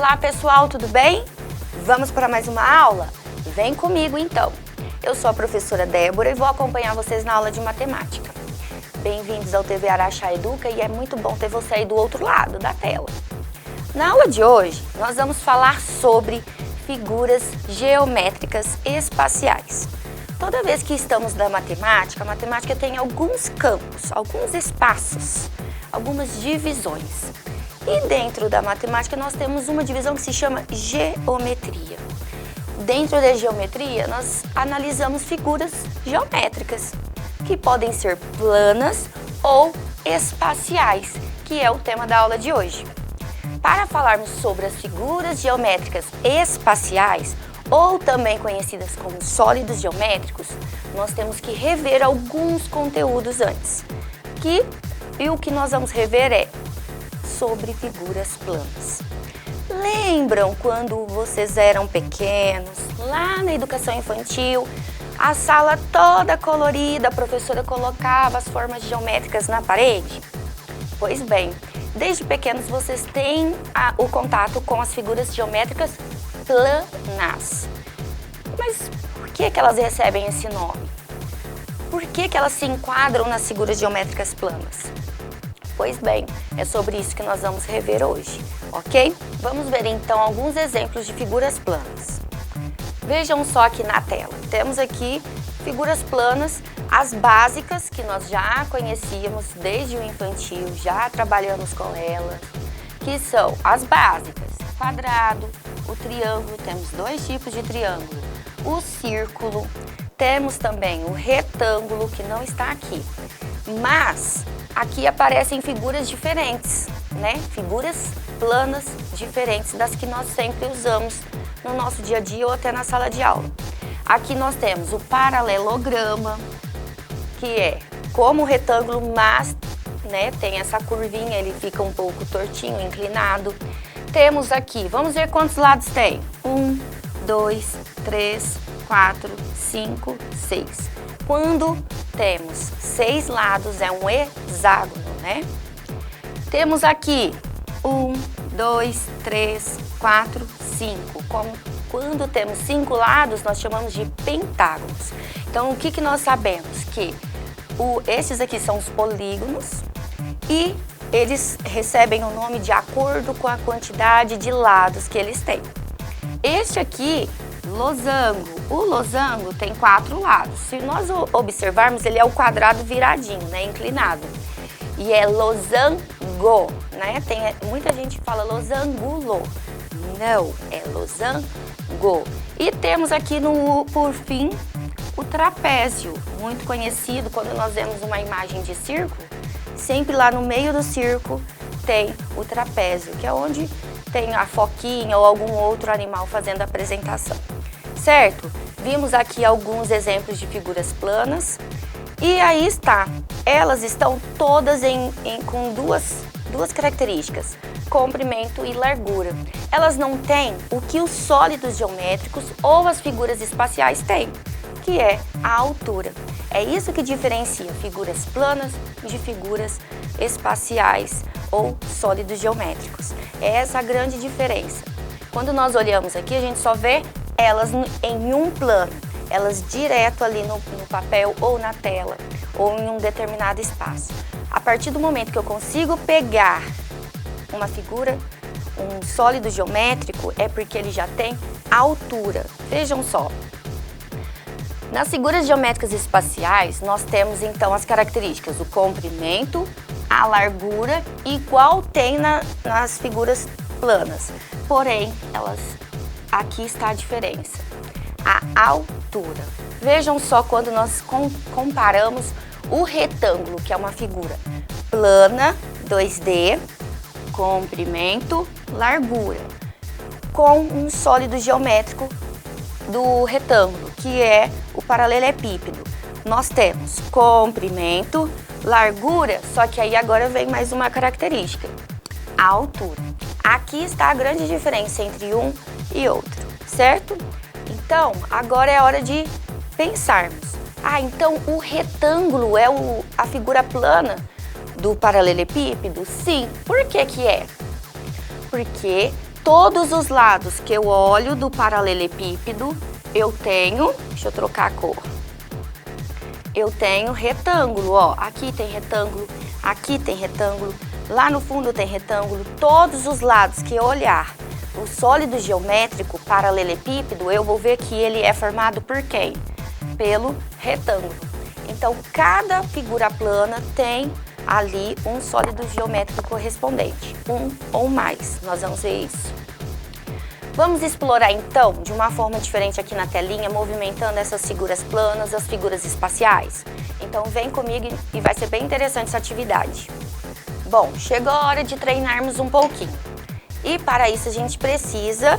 Olá pessoal, tudo bem? Vamos para mais uma aula? Vem comigo então. Eu sou a professora Débora e vou acompanhar vocês na aula de matemática. Bem-vindos ao TV Araxá Educa e é muito bom ter você aí do outro lado da tela. Na aula de hoje, nós vamos falar sobre figuras geométricas espaciais. Toda vez que estamos na matemática, a matemática tem alguns campos, alguns espaços, algumas divisões. E dentro da matemática nós temos uma divisão que se chama geometria. Dentro da geometria nós analisamos figuras geométricas, que podem ser planas ou espaciais, que é o tema da aula de hoje. Para falarmos sobre as figuras geométricas espaciais, ou também conhecidas como sólidos geométricos, nós temos que rever alguns conteúdos antes. E o que nós vamos rever é sobre figuras planas. Lembram quando vocês eram pequenos, lá na educação infantil, a sala toda colorida, a professora colocava as formas geométricas na parede? Pois bem, desde pequenos vocês têm o contato com as figuras geométricas planas. Mas por que elas recebem esse nome? Por que elas se enquadram nas figuras geométricas planas? Pois bem, é sobre isso que nós vamos rever hoje, ok? Vamos ver então alguns exemplos de figuras planas. Vejam só aqui na tela. Temos aqui figuras planas, as básicas que nós já conhecíamos desde o infantil, já trabalhamos com elas, que são as básicas, quadrado, o triângulo, temos dois tipos de triângulo, o círculo, temos também o retângulo, que não está aqui, mas aqui aparecem figuras diferentes, né? Figuras planas diferentes das que nós sempre usamos no nosso dia a dia ou até na sala de aula. Aqui nós temos o paralelograma, que é como o retângulo, mas tem essa curvinha, ele fica um pouco tortinho, inclinado. Temos aqui, vamos ver quantos lados tem. 1, 2, 3, 4, 5, 6. Quando temos 6 lados, é um hexágono, né? Temos aqui 1, 2, 3, 4, 5. Quando temos 5 lados, nós chamamos de pentágonos. Então, o que nós sabemos? Que esses aqui são os polígonos e eles recebem o nome de acordo com a quantidade de lados que eles têm. Este aqui, losango. O losango tem 4 lados. Se nós observarmos, ele é o quadrado viradinho, né, inclinado. E é losango, né? Muita gente fala losangulo. Não, é losango. E temos aqui, por fim, o trapézio, muito conhecido quando nós vemos uma imagem de círculo. Sempre lá no meio do círculo tem o trapézio, que é onde tem a foquinha ou algum outro animal fazendo a apresentação. Certo? Vimos aqui alguns exemplos de figuras planas. E aí está, elas estão todas com duas características, comprimento e largura. Elas não têm o que os sólidos geométricos ou as figuras espaciais têm, que é a altura. É isso que diferencia figuras planas de figuras espaciais ou sólidos geométricos. É essa a grande diferença. Quando nós olhamos aqui, a gente só vê elas em um plano, elas direto ali no papel ou na tela, ou em um determinado espaço. A partir do momento que eu consigo pegar uma figura, um sólido geométrico, é porque ele já tem altura. Vejam só. Nas figuras geométricas espaciais, nós temos então as características, o comprimento, a largura, igual tem nas figuras planas. Porém, aqui está a diferença, a altura. Vejam só quando nós comparamos o retângulo, que é uma figura plana, 2D, comprimento, largura, com um sólido geométrico do retângulo, que é o paralelepípedo. Nós temos comprimento, largura, só que aí agora vem mais uma característica, a altura. Aqui está a grande diferença entre um e outro, certo? Então, agora é a hora de pensarmos. Então o retângulo é a figura plana do paralelepípedo? Sim. Por que que é? Porque todos os lados que eu olho do paralelepípedo, eu tenho, deixa eu trocar a cor, eu tenho retângulo, ó, aqui tem retângulo, aqui tem retângulo, lá no fundo tem retângulo, todos os lados que eu olhar o sólido geométrico paralelepípedo, eu vou ver que ele é formado por quem? Pelo retângulo. Então, cada figura plana tem ali um sólido geométrico correspondente, um ou mais, nós vamos ver isso. Vamos explorar então, de uma forma diferente aqui na telinha, movimentando essas figuras planas, as figuras espaciais. Então vem comigo e vai ser bem interessante essa atividade. Bom, chegou a hora de treinarmos um pouquinho. E para isso a gente precisa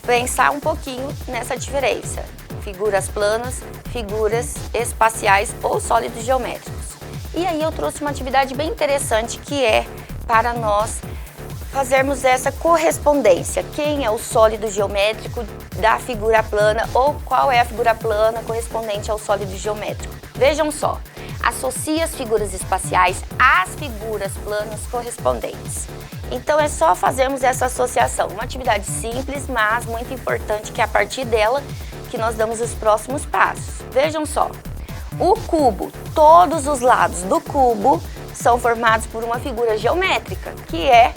pensar um pouquinho nessa diferença. Figuras planas, figuras espaciais ou sólidos geométricos. E aí eu trouxe uma atividade bem interessante que é para nós fazermos essa correspondência. Quem é o sólido geométrico da figura plana ou qual é a figura plana correspondente ao sólido geométrico. Vejam só, associe as figuras espaciais às figuras planas correspondentes. Então é só fazermos essa associação. Uma atividade simples, mas muito importante, que é a partir dela que nós damos os próximos passos. Vejam só, o cubo, todos os lados do cubo são formados por uma figura geométrica, que é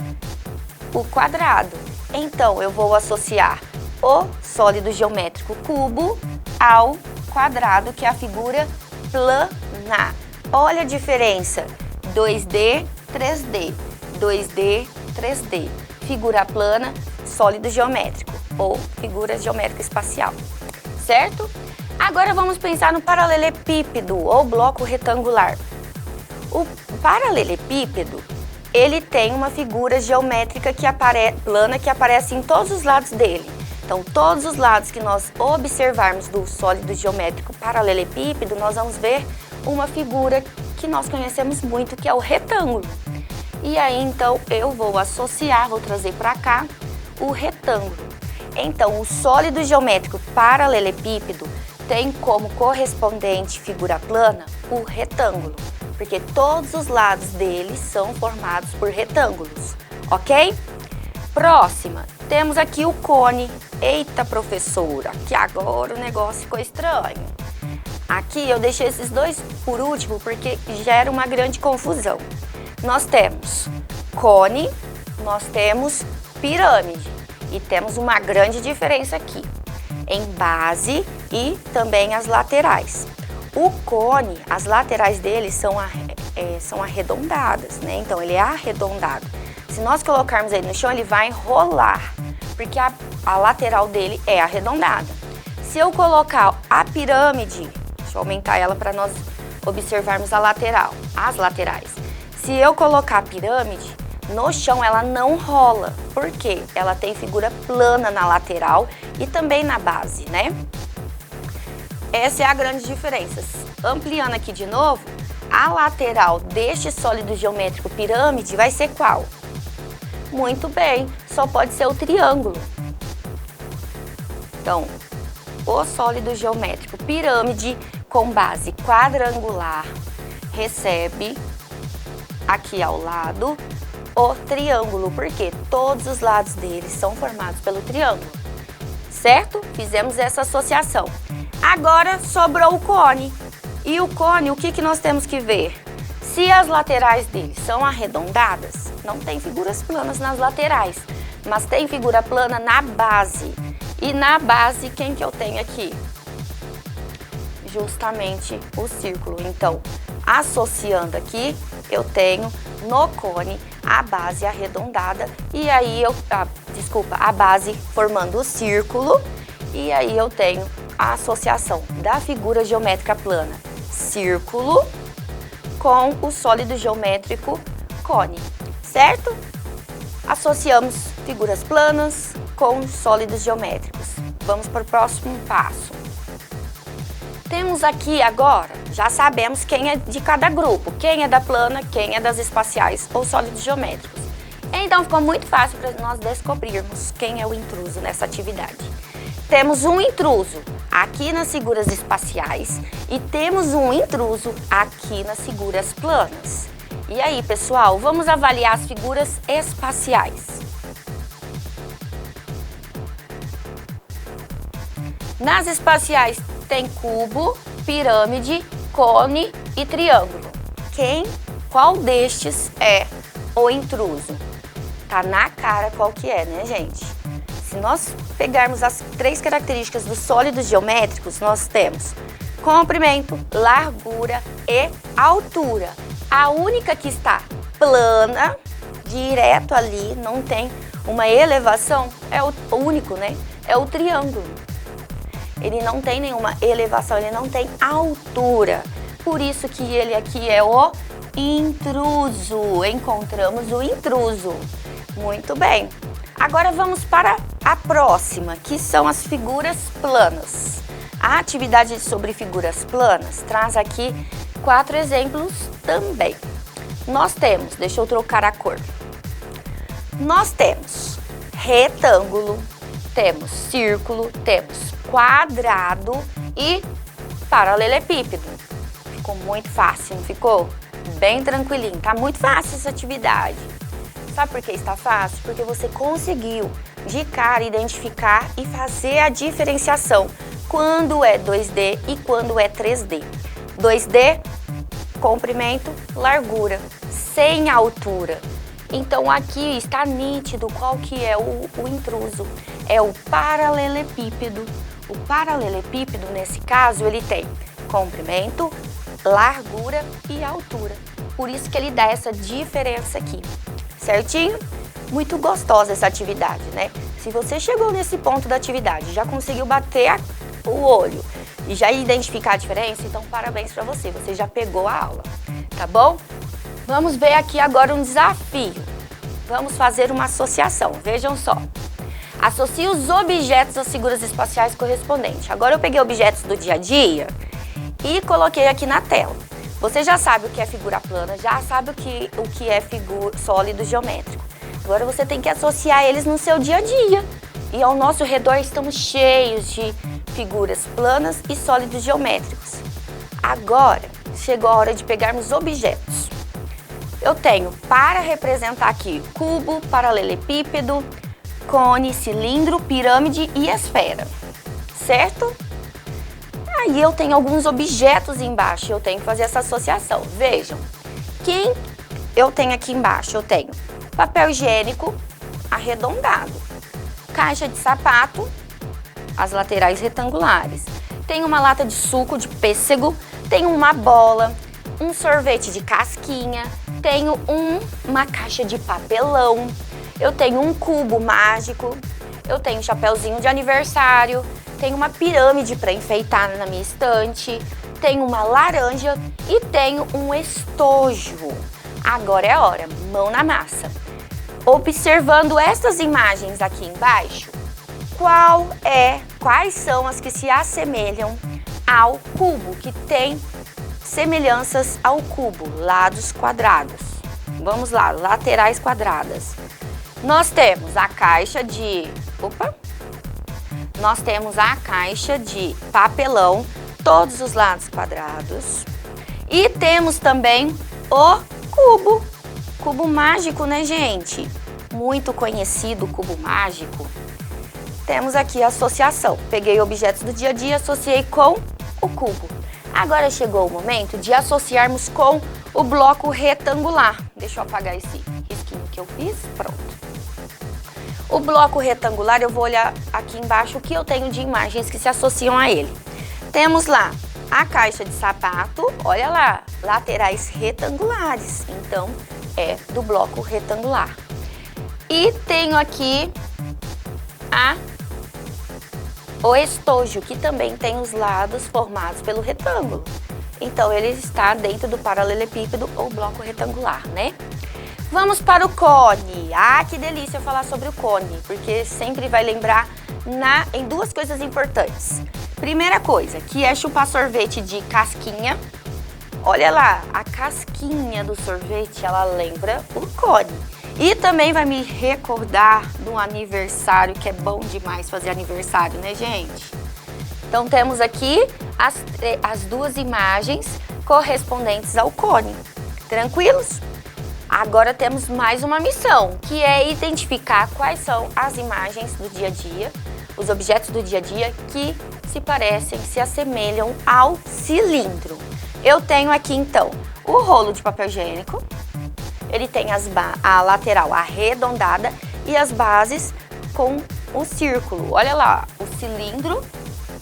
o quadrado. Então, eu vou associar o sólido geométrico cubo ao quadrado, que é a figura plana. Olha a diferença, 2D, 3D, 2D, 3D. Figura plana, sólido geométrico ou figura geométrica espacial, certo? Agora vamos pensar no paralelepípedo ou bloco retangular. O paralelepípedo, ele tem uma figura geométrica plana que aparece em todos os lados dele. Então, todos os lados que nós observarmos do sólido geométrico paralelepípedo, nós vamos ver uma figura que nós conhecemos muito, que é o retângulo. E aí, então, eu vou associar, vou trazer para cá o retângulo. Então, o sólido geométrico paralelepípedo tem como correspondente figura plana o retângulo, porque todos os lados dele são formados por retângulos, ok? Próxima, temos aqui o cone. Eita, professora, que agora o negócio ficou estranho. Aqui eu deixei esses dois por último porque gera uma grande confusão. Nós temos cone, nós temos pirâmide e temos uma grande diferença aqui em base e também as laterais. O cone, as laterais dele são arredondadas, né? Então ele é arredondado. Se nós colocarmos ele no chão, ele vai rolar, porque a lateral dele é arredondada. Se eu colocar a pirâmide, deixa eu aumentar ela para nós observarmos a lateral, as laterais. Se eu colocar a pirâmide no chão, ela não rola, porque ela tem figura plana na lateral e também na base, né? Essa é a grande diferença. Ampliando aqui de novo, a lateral deste sólido geométrico pirâmide vai ser qual? Muito bem, só pode ser o triângulo. Então, o sólido geométrico pirâmide com base quadrangular recebe aqui ao lado o triângulo, porque todos os lados dele são formados pelo triângulo, certo? Fizemos essa associação. Agora sobrou o cone. E o cone, o que nós temos que ver? Se as laterais dele são arredondadas, não tem figuras planas nas laterais, mas tem figura plana na base. E na base, quem que eu tenho aqui? Justamente o círculo. Então, associando aqui, eu tenho no cone a base arredondada e aí a base formando o círculo, e aí eu tenho a associação da figura geométrica plana círculo com o sólido geométrico cone, certo? Associamos figuras planas com sólidos geométricos. Vamos para o próximo passo. Temos aqui agora, já sabemos quem é de cada grupo, quem é da plana, quem é das espaciais ou sólidos geométricos. Então ficou muito fácil para nós descobrirmos quem é o intruso nessa atividade. Temos um intruso aqui nas figuras espaciais e temos um intruso aqui nas figuras planas. E aí, pessoal, vamos avaliar as figuras espaciais. Nas espaciais tem cubo, pirâmide, cone e triângulo. Qual destes é o intruso? Tá na cara qual que é, né, gente? Se nós pegarmos as 3 características dos sólidos geométricos, nós temos comprimento, largura e altura. A única que está plana, direto ali, não tem uma elevação, é o único, né? É o triângulo. Ele não tem nenhuma elevação, ele não tem altura. Por isso que ele aqui é o intruso. Encontramos o intruso. Muito bem. Agora vamos para a próxima, que são as figuras planas. A atividade sobre figuras planas traz aqui 4 exemplos também. Nós temos, deixa eu trocar a cor. Nós temos retângulo, temos círculo, temos quadrado e paralelepípedo. Ficou muito fácil, não ficou? Bem tranquilinho, tá muito fácil essa atividade. Sabe por que está fácil? Porque você conseguiu de cara identificar e fazer a diferenciação quando é 2D e quando é 3D. 2D, comprimento, largura, sem altura. Então aqui está nítido qual que é o intruso. É o paralelepípedo. O paralelepípedo, nesse caso, ele tem comprimento, largura e altura. Por isso que ele dá essa diferença aqui. Certinho? Muito gostosa essa atividade, né? Se você chegou nesse ponto da atividade, já conseguiu bater o olho e já identificar a diferença, então parabéns para você, você já pegou a aula, tá bom? Vamos ver aqui agora um desafio. Vamos fazer uma associação, vejam só. Associe os objetos às figuras espaciais correspondentes. Agora eu peguei objetos do dia a dia e coloquei aqui na tela. Você já sabe o que é figura plana, já sabe o que é sólido geométrico. Agora você tem que associar eles no seu dia a dia. E ao nosso redor estamos cheios de figuras planas e sólidos geométricos. Agora chegou a hora de pegarmos objetos. Eu tenho para representar aqui cubo, paralelepípedo, cone, cilindro, pirâmide e esfera, certo? Aí eu tenho alguns objetos embaixo, eu tenho que fazer essa associação. Vejam, quem eu tenho aqui embaixo? Eu tenho papel higiênico arredondado, caixa de sapato, as laterais retangulares. Tem uma lata de suco de pêssego, tem uma bola, um sorvete de casquinha, tenho uma caixa de papelão, eu tenho um cubo mágico, eu tenho um chapéuzinho de aniversário, tenho uma pirâmide para enfeitar na minha estante, tenho uma laranja e tenho um estojo. Agora é a hora, mão na massa. Observando estas imagens aqui embaixo, quais são as que se assemelham ao cubo, que tem semelhanças ao cubo, lados quadrados. Vamos lá, laterais quadradas. Nós temos a caixa de... Nós temos a caixa de papelão, todos os lados quadrados. E temos também o cubo mágico, né, gente? Muito conhecido, cubo mágico. Temos aqui a associação. Peguei objetos do dia a dia, associei com o cubo. Agora chegou o momento de associarmos com o bloco retangular. Deixa eu apagar esse risquinho que eu fiz. Pronto. O bloco retangular, eu vou olhar aqui embaixo o que eu tenho de imagens que se associam a ele. Temos lá a caixa de sapato, olha lá, laterais retangulares. Então, é do bloco retangular. E tenho aqui o estojo, que também tem os lados formados pelo retângulo. Então, ele está dentro do paralelepípedo ou bloco retangular, né? Vamos para o cone. Ah, que delícia falar sobre o cone, porque sempre vai lembrar em 2 coisas importantes. Primeira coisa, que é chupar sorvete de casquinha. Olha lá, a casquinha do sorvete, ela lembra o cone. E também vai me recordar do aniversário, que é bom demais fazer aniversário, né, gente? Então, temos aqui as 2 imagens correspondentes ao cone. Tranquilos? Agora temos mais uma missão, que é identificar quais são as imagens do dia a dia, os objetos do dia a dia que se parecem, se assemelham ao cilindro. Eu tenho aqui então o rolo de papel higiênico, ele tem a lateral arredondada e as bases com o círculo. Olha lá, o cilindro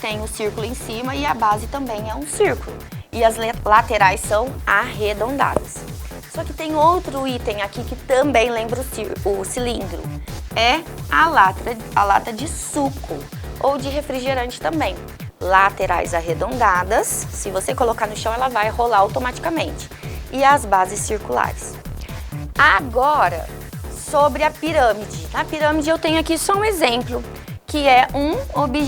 tem o círculo em cima e a base também é um círculo. E as laterais são arredondadas. Só que tem outro item aqui que também lembra o cilindro. É a lata de suco ou de refrigerante também. Laterais arredondadas, se você colocar no chão ela vai rolar automaticamente. E as bases circulares. Agora, sobre a pirâmide. Na pirâmide eu tenho aqui só um exemplo, que é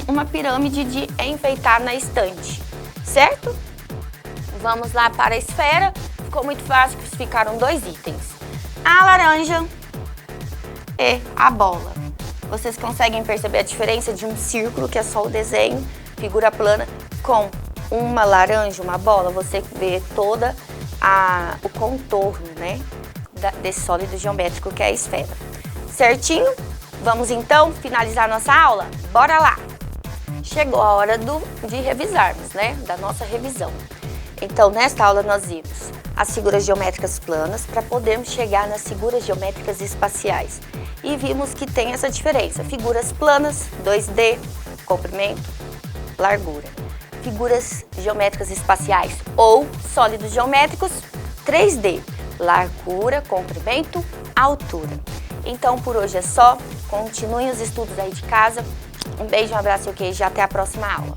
uma pirâmide de enfeitar na estante, certo? Vamos lá para a esfera. Ficou muito fácil, ficaram 2 itens. A laranja e a bola. Vocês conseguem perceber a diferença de um círculo, que é só o desenho, figura plana, com uma laranja, uma bola? Você vê toda o contorno, né, desse sólido geométrico que é a esfera. Certinho? Vamos então finalizar nossa aula? Bora lá! Chegou a hora de revisarmos, né, da nossa revisão. Então, nesta aula nós vimos as figuras geométricas planas para podermos chegar nas figuras geométricas espaciais. E vimos que tem essa diferença. Figuras planas, 2D, comprimento, largura. Figuras geométricas espaciais ou sólidos geométricos, 3D, largura, comprimento, altura. Então, por hoje é só. Continuem os estudos aí de casa. Um beijo, um abraço e um queijo. Até a próxima aula.